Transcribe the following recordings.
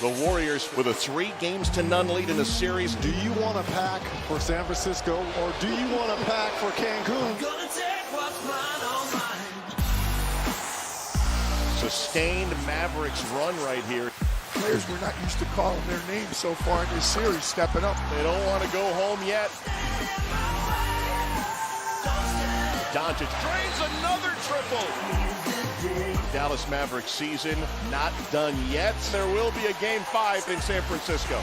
The Warriors with a 3-0 lead in the series. Do you want to pack for San Francisco or do you want to pack for Cancun? Sustained Mavericks run right here. Players we're not used to calling their names so far in this series stepping up. They don't want to go home yet. Doncic drains another triple. Dallas Mavericks season not done yet. There will be a Game 5 in San Francisco.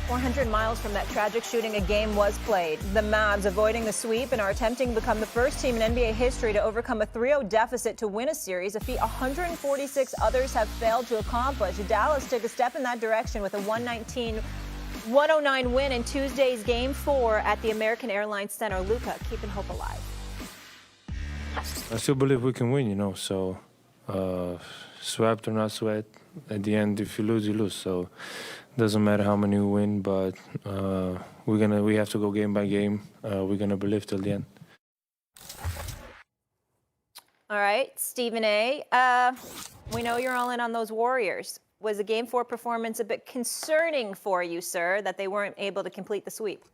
"400 miles from that tragic shooting, a game was played. The Mavs avoiding the sweep and are attempting to become the first team in NBA history to overcome a 3-0 deficit to win a series, a feat 146 others have failed to accomplish. Dallas took a step in that direction with a 119-109 win in Tuesday's Game 4 at the American Airlines Center. Luka keeping hope alive. I still believe we can win, so swept or not swept, at the end, if you lose, you lose. So doesn't matter how many we win, but we have to go game by game. We're gonna believe till the end. All right, Stephen A. We know you're all in on those Warriors. Was the Game 4 performance a bit concerning for you, sir, that they weren't able to complete the sweep?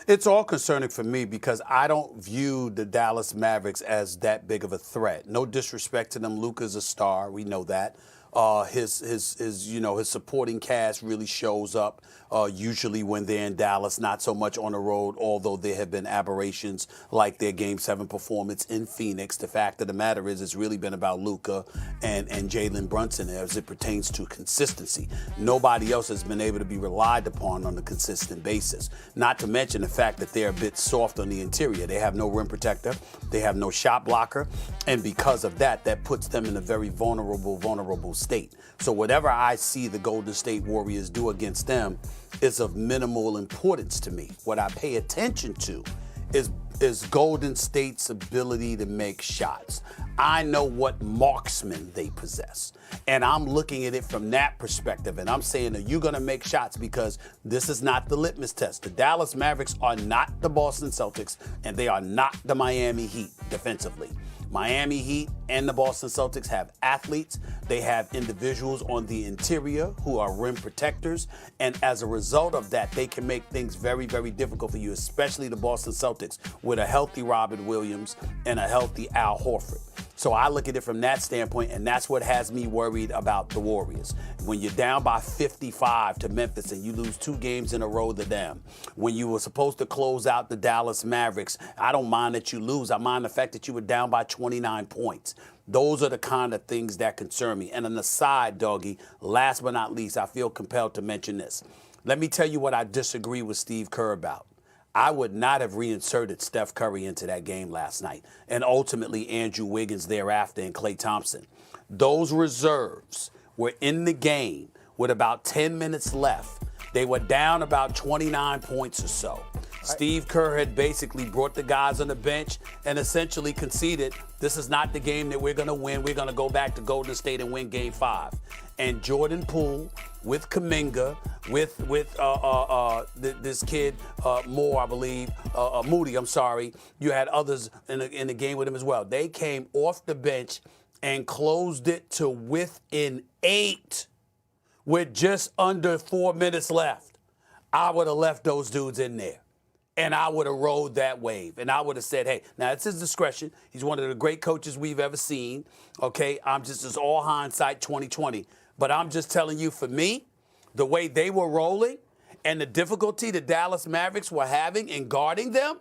It's all concerning for me because I don't view the Dallas Mavericks as that big of a threat. No disrespect to them. Luka's a star. We know that. His supporting cast really shows up usually when they're in Dallas, not so much on the road, although there have been aberrations like their Game 7 performance in Phoenix. The fact of the matter is it's really been about Luka and Jalen Brunson as it pertains to consistency. Nobody else has been able to be relied upon on a consistent basis, not to mention the fact that they're a bit soft on the interior. They have no rim protector. They have no shot blocker. And because of that, that puts them in a very vulnerable state. So whatever I see the Golden State Warriors do against them is of minimal importance to me. What I pay attention to is Golden State's ability to make shots. I know what marksmen they possess. And I'm looking at it from that perspective. And I'm saying, are you going to make shots? Because this is not the litmus test. The Dallas Mavericks are not the Boston Celtics, and they are not the Miami Heat defensively. Miami Heat and the Boston Celtics have athletes. They have individuals on the interior who are rim protectors. And as a result of that, they can make things very, very difficult for you, especially the Boston Celtics with a healthy Robert Williams and a healthy Al Horford. So I look at it from that standpoint, and that's what has me worried about the Warriors. When you're down by 55 to Memphis and you lose 2 games in a row to them, when you were supposed to close out the Dallas Mavericks, I don't mind that you lose. I mind the fact that you were down by 29 points. Those are the kind of things that concern me. And on the side, Doggy, last but not least, I feel compelled to mention this. Let me tell you what I disagree with Steve Kerr about. I would not have reinserted Steph Curry into that game last night, and ultimately Andrew Wiggins thereafter and Klay Thompson. Those reserves were in the game with about 10 minutes left. They were down about 29 points or so. Steve Kerr had basically brought the guys on the bench and essentially conceded, this is not the game that we're going to win. We're going to go back to Golden State and win Game 5. And Jordan Poole with Kuminga, with this kid Moore, I believe, Moody, I'm sorry. You had others in the game with him as well. They came off the bench and closed it to within 8 with just under 4 minutes left. I would have left those dudes in there. And I would have rode that wave. And I would have said, hey, now it's his discretion. He's one of the great coaches we've ever seen. Okay, it's all hindsight 2020. But I'm just telling you, for me, the way they were rolling and the difficulty the Dallas Mavericks were having in guarding them,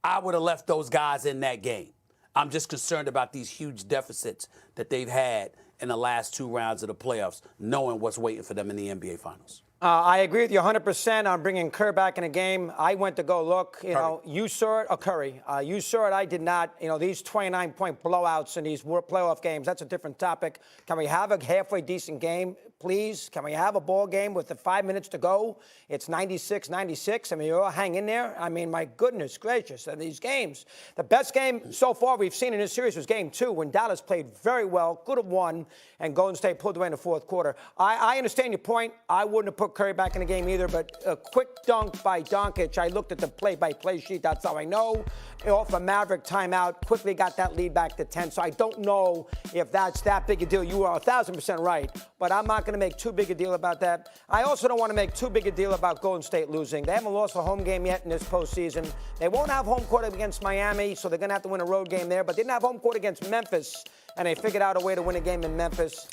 I would have left those guys in that game. I'm just concerned about these huge deficits that they've had in the last 2 rounds of the playoffs, knowing what's waiting for them in the NBA Finals. I agree with you 100% on bringing Kerr back in a game. I went to go look. You saw it. Curry. You saw it. I did not. These 29-point blowouts in these playoff games, that's a different topic. Can we have a halfway decent game? Please, can we have a ball game with the 5 minutes to go? It's 96-96. I mean, you all hang in there. I mean, my goodness gracious, and these games. The best game so far we've seen in this series was Game 2 when Dallas played very well, could have won, and Golden State pulled away in the fourth quarter. I understand your point. I wouldn't have put Curry back in the game either, but a quick dunk by Doncic. I looked at the play-by-play sheet. That's how I know. Off a Maverick timeout, quickly got that lead back to 10. So I don't know if that's that big a deal. You are 1,000% right, but I'm not going to make too big a deal about that. I also don't want to make too big a deal about Golden State losing. They haven't lost a home game yet in this postseason. They won't have home court against Miami, so they're going to have to win a road game there, but they didn't have home court against Memphis, and they figured out a way to win a game in Memphis.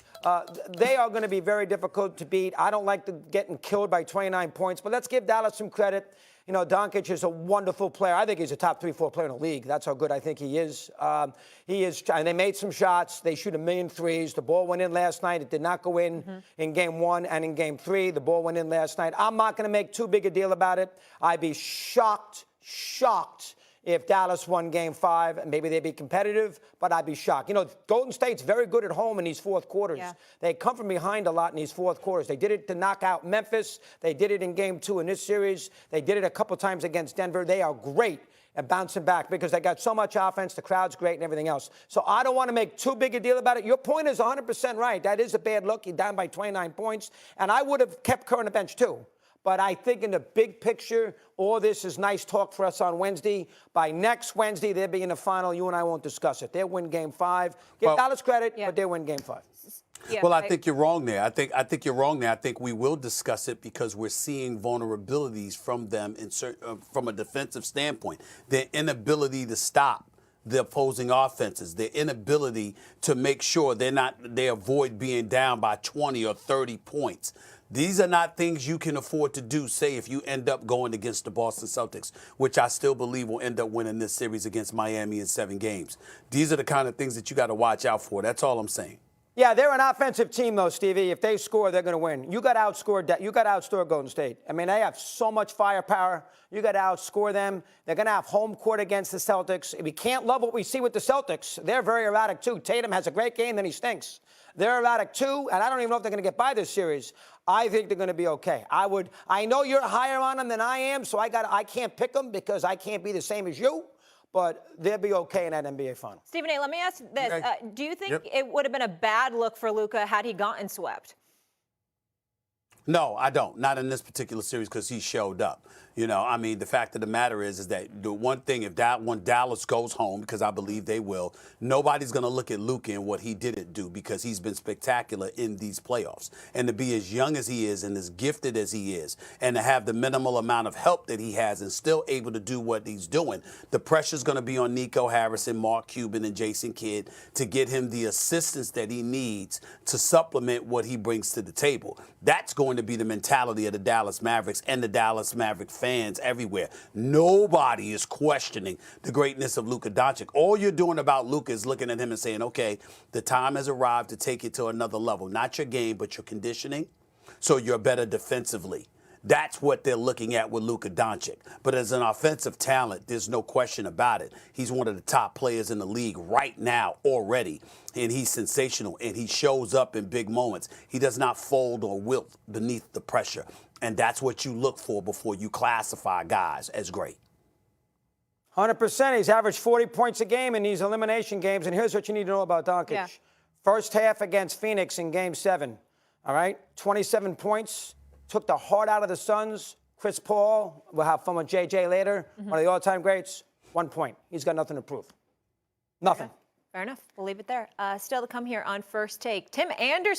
They are going to be very difficult to beat. I don't like getting killed by 29 points, but let's give Dallas some credit. You know, Doncic is a wonderful player. I think he's a top 3-4 player in the league. That's how good I think he is. And they made some shots. They shoot 1,000,000 threes. The ball went in last night. It did not go in in Game 1 and in Game 3. The ball went in last night. I'm not going to make too big a deal about it. I'd be shocked if Dallas won Game 5, and maybe they'd be competitive, but I'd be shocked. You know, Golden State's very good at home in these fourth quarters. Yeah. They come from behind a lot in these fourth quarters. They did it to knock out Memphis. They did it in Game 2 in this series. They did it a couple times against Denver. They are great at bouncing back because they got so much offense. The crowd's great and everything else. So I don't want to make too big a deal about it. Your point is 100% right. That is a bad look. You're down by 29 points. And I would have kept Kerr on the bench too. But I think in the big picture, all this is nice talk for us on Wednesday. By next Wednesday, they'll be in the final. You and I won't discuss it. They'll win Game 5. Give Dallas credit, but they'll win Game 5. Yeah, well, I think you're wrong there. I think you're wrong there. I think we will discuss it because we're seeing vulnerabilities from them from a defensive standpoint. Their inability to stop the opposing offenses, their inability to make sure they avoid being down by 20 or 30 points. These are not things you can afford to do, say, if you end up going against the Boston Celtics, which I still believe will end up winning this series against Miami in 7 games. These are the kind of things that you got to watch out for. That's all I'm saying. Yeah, they're an offensive team, though, Stevie. If they score, they're going to win. You got to outscore Golden State. I mean, they have so much firepower. You got to outscore them. They're going to have home court against the Celtics. We can't love what we see with the Celtics. They're very erratic, too. Tatum has a great game, then he stinks. They're erratic, too, and I don't even know if they're going to get by this series. I think they're going to be okay. I know you're higher on them than I am, so I can't pick them because I can't be the same as you. But they'll be okay in that NBA final. Stephen A., let me ask this. Do you think it would have been a bad look for Luka had he gotten swept? No, I don't. Not in this particular series because he showed up. You know, I mean, the fact of the matter is that the one thing, when Dallas goes home, because I believe they will, nobody's going to look at Luka and what he didn't do because he's been spectacular in these playoffs. And to be as young as he is and as gifted as he is and to have the minimal amount of help that he has and still able to do what he's doing, the pressure's going to be on Nico Harrison, Mark Cuban, and Jason Kidd to get him the assistance that he needs to supplement what he brings to the table. That's going to be the mentality of the Dallas Mavericks and the Dallas Maverick fans everywhere. Nobody is questioning the greatness of Luka Doncic. All you're doing about Luka is looking at him and saying, okay, the time has arrived to take it to another level. Not your game, but your conditioning, so you're better defensively. That's what they're looking at with Luka Doncic. But as an offensive talent, there's no question about it. He's one of the top players in the league right now already, and he's sensational, and he shows up in big moments. He does not fold or wilt beneath the pressure, and that's what you look for before you classify guys as great. 100%. He's averaged 40 points a game in these elimination games, and here's what you need to know about Doncic. Yeah. First half against Phoenix in Game 7, all right? 27 points. Took the heart out of the Suns. Chris Paul, we'll have fun with JJ later. One of the all-time greats, 1 point. He's got nothing to prove. Nothing. Fair enough. We'll leave it there. Still to come here on First Take, Tim Anderson.